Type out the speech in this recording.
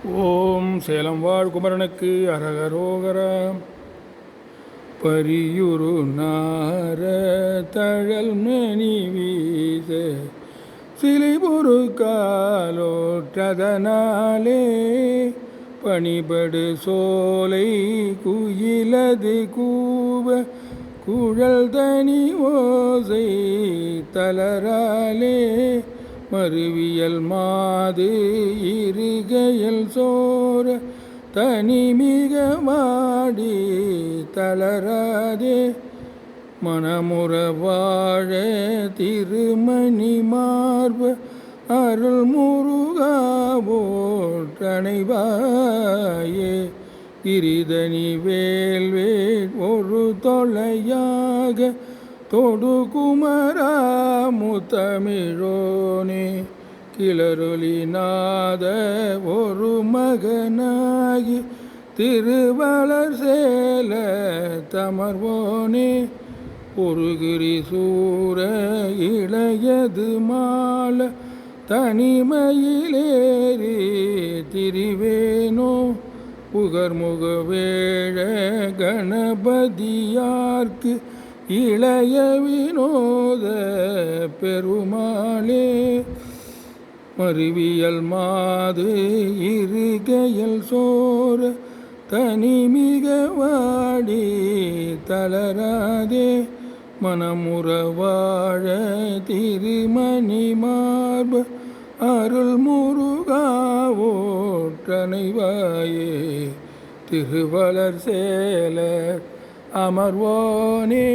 ஓம் சேலம் வாழ் குமரனுக்கு அரகரோகரா. பரியுரு நார தழல் மணி வீச சிலிபுரு காலோற்றதனாலே பணிபடு சோலை குயிலது கூவ குழல் தனி ஓசை தளராலே மருவியல் மாது இருகையல் சோர தனிமிக வாடி தளராதே மனமுற வாழ திருமணி மார்ப அருள் முருகாவோற்றணைவாயே கிரிதனி வேல்வேல் ஒரு தொலையாக தொடு குமரா முத்தமிழோனே கிளரொலி நாத ஒரு மகனாகி திருவளர் சேல தமர்வோனே பொருகிரி சூர இளையது மால தனிமையிலேறி திரிவேனோ புகர்முக வேழ கணபதியார்க்கு இளைய வினோத பெருமாளே மருவியல் மாது இருகையல் சோர தனிமிக வாடி தளராதே மனமுற வாழ திருமணி மார்ப அருள் முருகாவோற்றணைவாயே திருவளர் சேல அமர்வோனே.